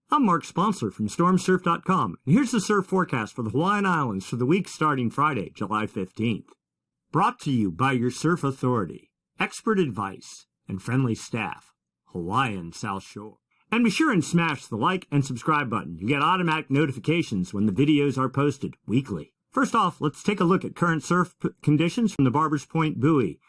I'm Mark Sponsor from StormSurf.com, and here's the surf forecast for the Hawaiian Islands for the week starting Friday, July 15th. Brought to you by your surf authority, expert advice, and friendly staff, Hawaiian South Shore. And be sure and smash the like and subscribe button. You get automatic notifications when the videos are posted weekly. First off, let's take a look at current surf conditions from the Barbers Point buoy.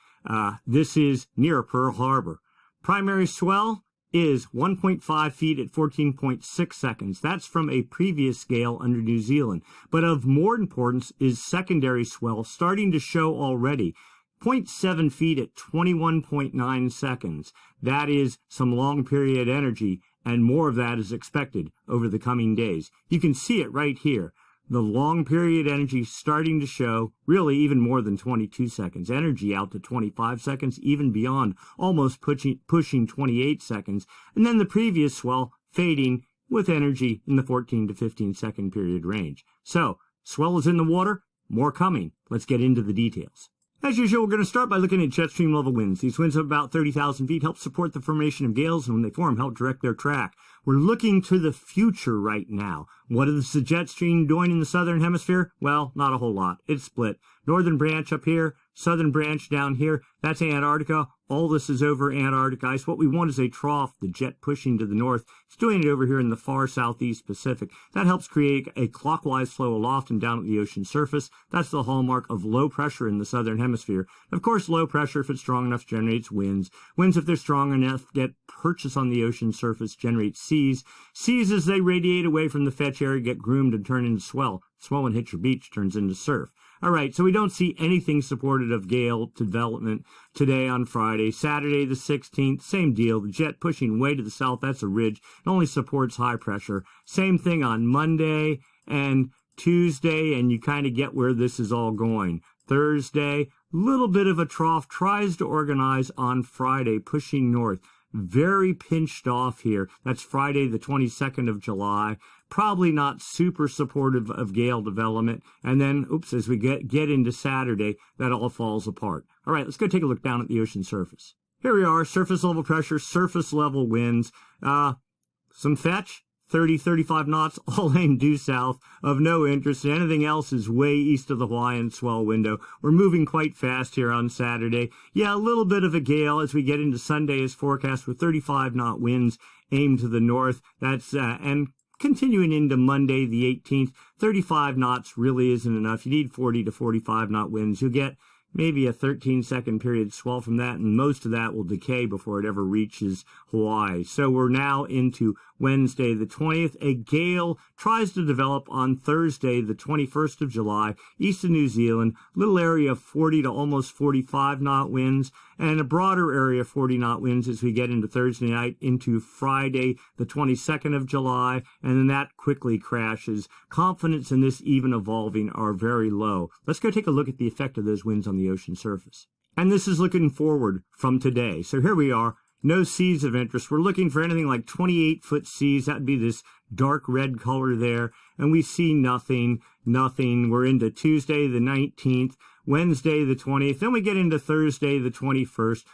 This is near Pearl Harbor. Primary swell is 1.5 feet at 14.6 seconds. That's from a previous gale under New Zealand. But of more importance is secondary swell starting to show already. 0.7 feet at 21.9 seconds. That is some long period energy, and more of that is expected over the coming days. You can see it right here. The long period energy starting to show, really even more than 22 seconds. Energy out to 25 seconds, even beyond, almost pushing 28 seconds. And then the previous swell fading with energy in the 14 to 15 second period range. So, swell is in the water, more coming. Let's get into the details. As usual, we're going to start by looking at jet stream level winds. These winds of about 30,000 feet help support the formation of gales, and when they form, help direct their track. We're looking to the future right now. What is the jet stream doing in the southern hemisphere? Well, not a whole lot. It's split. Northern branch up here, southern branch down here. That's Antarctica. All this is over Antarctic ice. What we want is a trough, the jet pushing to the north. It's doing it over here in the far southeast Pacific. That helps create a clockwise flow aloft and down at the ocean surface. That's the hallmark of low pressure in the southern hemisphere. Of course, low pressure, if it's strong enough, generates winds. Winds, if they're strong enough, get purchase on the ocean surface, generate seas. Seas, as they radiate away from the fetch area, get groomed and turn into swell. Swell and hit your beach turns into surf. All right, so we don't see anything supportive of gale development today on Friday. Saturday the 16th, same deal. The jet pushing way to the south, that's a ridge. It only supports high pressure. Same thing on Monday and Tuesday, and you kind of get where this is all going. Thursday, little bit of a trough, tries to organize on Friday, pushing north. Very pinched off here. That's Friday the 22nd of July. Probably not super supportive of gale development. And then, as we get into Saturday, that all falls apart. All right, let's go take a look down at the ocean surface. Here we are, surface level pressure, surface level winds. Some fetch, 30, 35 knots, all aimed due south, of no interest. Anything else is way east of the Hawaiian swell window. We're moving quite fast here on Saturday. Yeah, a little bit of a gale as we get into Sunday as forecast with 35 knot winds aimed to the north. That's, and continuing into Monday, the 18th, 35 knots really isn't enough. You need 40 to 45 knot winds. You'll get maybe a 13-second period swell from that, and most of that will decay before it ever reaches Hawaii. So we're now into Wednesday the 20th. A gale tries to develop on Thursday the 21st of July, east of New Zealand, little area of 40 to almost 45 knot winds, and a broader area of 40 knot winds as we get into Thursday night into Friday the 22nd of July, and then that quickly crashes. Confidence in this even evolving are very low. Let's go take a look at the effect of those winds on the ocean surface. And this is looking forward from today. So here we are. No seas of interest. We're looking for anything like 28-foot seas. That would be this dark red color there. And we see nothing. We're into Tuesday the 19th, Wednesday the 20th. Then we get into Thursday the 21st.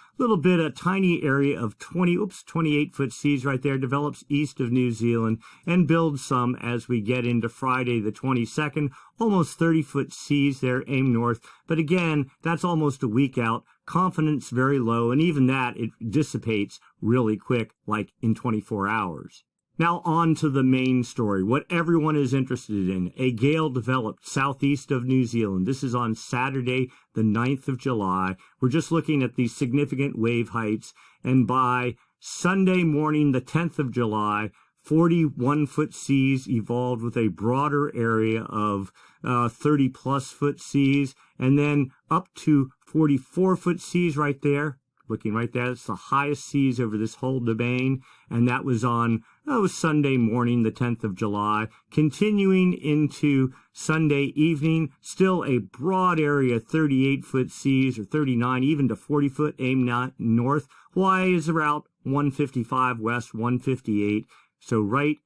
A tiny area of 28-foot seas right there develops east of New Zealand and builds some as we get into Friday the 22nd. Almost 30-foot seas there aimed north. But again, that's almost a week out. Confidence very low, and even that, it dissipates really quick, like in 24 hours. Now on to the main story, what everyone is interested in. A gale developed southeast of New Zealand. This is on Saturday, the 9th of July. We're just looking at these significant wave heights, and by Sunday morning, the 10th of July, 41-foot seas evolved with a broader area of 30-plus foot seas, and then up to 44-foot seas right there. Looking right there, it's the highest seas over this whole domain, and that was on Sunday morning, the 10th of July. Continuing into Sunday evening, still a broad area, 38-foot seas, or 39, even to 40-foot aimed north. Hawaii is around 155 west, 158. So right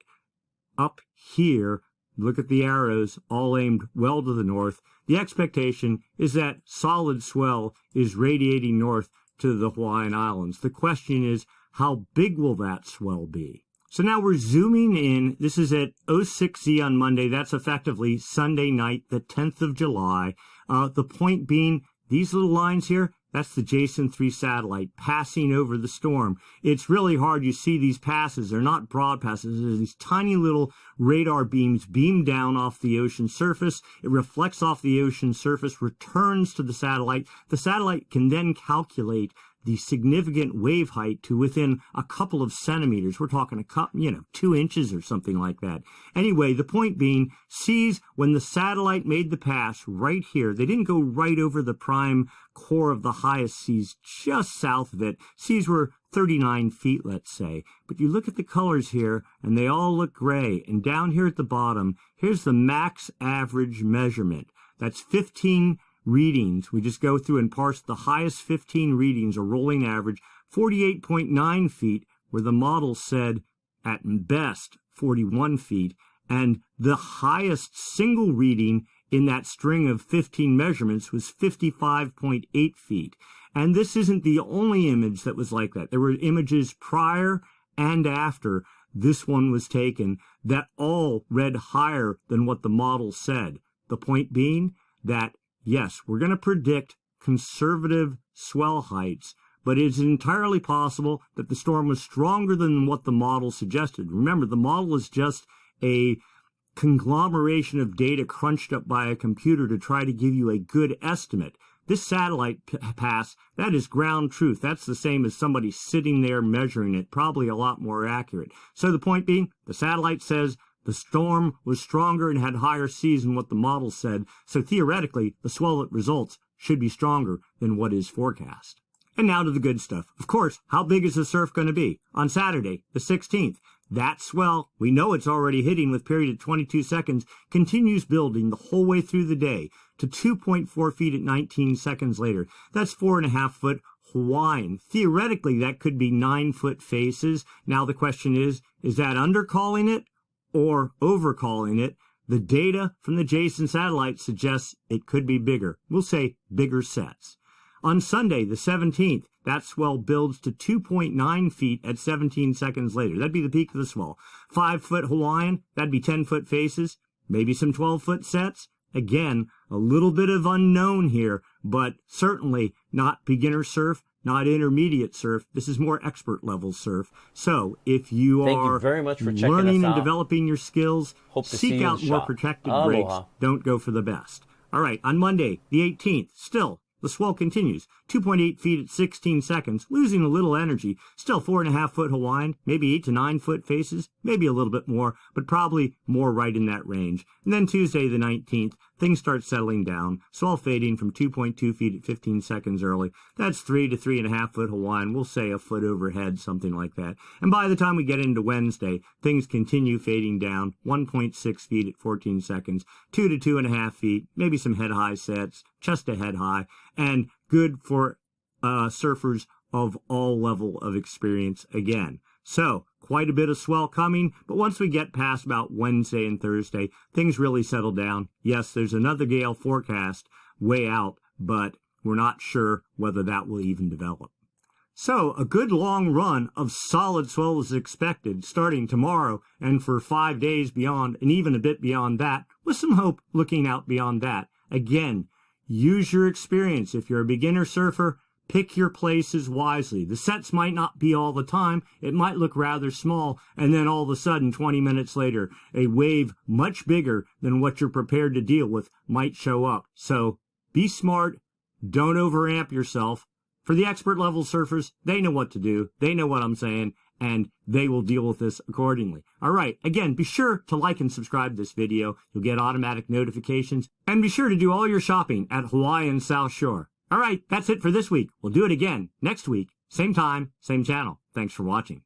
up here, look at the arrows, all aimed well to the north. The expectation is that solid swell is radiating north to the Hawaiian Islands. The question is, how big will that swell be? So now we're zooming in. This is at 06Z on Monday. That's effectively Sunday night, the 10th of July. The point being, these little lines here, that's the Jason 3 satellite passing over the storm. It's really hard. You see these passes. They're not broad passes. They're these tiny little radar beams beam down off the ocean surface. It reflects off the ocean surface, returns to the satellite. The satellite can then calculate the significant wave height to within a couple of centimeters. We're talking 2 inches or something like that. Anyway, the point being, sees when the satellite made the pass right here. They didn't go right over the prime core of the highest seas, just south of it. Seas were 39 feet, let's say. But you look at the colors here, and they all look gray. And down here at the bottom, here's the max average measurement. That's 15 readings. We just go through and parse the highest 15 readings, a rolling average, 48.9 feet, where the model said at best 41 feet, and the highest single reading in that string of 15 measurements was 55.8 feet. And this isn't the only image that was like that. There were images prior and after this one was taken that all read higher than what the model said. The point being that yes, we're going to predict conservative swell heights, but it's entirely possible that the storm was stronger than what the model suggested. Remember, the model is just a conglomeration of data crunched up by a computer to try to give you a good estimate. This satellite pass, that is ground truth. That's the same as somebody sitting there measuring it, probably a lot more accurate. So the point being, the satellite says the storm was stronger and had higher seas than what the model said, so theoretically, the swell that results should be stronger than what is forecast. And now to the good stuff. Of course, how big is the surf going to be? On Saturday, the 16th, that swell, we know it's already hitting with period at 22 seconds, continues building the whole way through the day to 2.4 feet at 19 seconds later. That's 4.5 foot Hawaiian. Theoretically, that could be 9-foot faces. Now the question is that undercalling it or overcalling it? The data from the Jason satellite suggests it could be bigger. We'll say bigger sets. On Sunday, the 17th, that swell builds to 2.9 feet at 17 seconds later. That'd be the peak of the swell. 5-foot Hawaiian, that'd be 10-foot faces, maybe some 12-foot sets. Again, a little bit of unknown here, but certainly not beginner surf, not intermediate surf. This is more expert level surf. So if you are very much for checking learning us and out. developing your skills, seek out more protected breaks. Don't go for the best. All right, on Monday, the 18th, still, the swell continues. 2.8 feet at 16 seconds, losing a little energy. Still 4.5 foot Hawaiian, maybe 8 to 9 foot faces, maybe a little bit more, but probably more right in that range. And then Tuesday the 19th, things start settling down. Swell fading from 2.2 feet at 15 seconds early. That's 3 to 3.5 foot Hawaiian. We'll say a foot overhead, something like that. And by the time we get into Wednesday, things continue fading down. 1.6 feet at 14 seconds, 2 to 2.5 feet, maybe some head high sets, just a head high, and good for surfers of all level of experience again. So, quite a bit of swell coming, but once we get past about Wednesday and Thursday, things really settle down. Yes, there's another gale forecast way out, but we're not sure whether that will even develop. So, a good long run of solid swell is expected starting tomorrow and for 5 days beyond, and even a bit beyond that, with some hope looking out beyond that. Again, use your experience. If you're a beginner surfer, pick your places wisely. The sets might not be all the time. It might look rather small, and then all of a sudden, 20 minutes later, a wave much bigger than what you're prepared to deal with might show up. So be smart. Don't overamp yourself. For the expert level surfers, they know what to do. They know what I'm saying, and they will deal with this accordingly. All right, again, be sure to like and subscribe to this video. You'll get automatic notifications. And be sure to do all your shopping at Hawaiian South Shore. All right, that's it for this week. We'll do it again next week. Same time, same channel. Thanks for watching.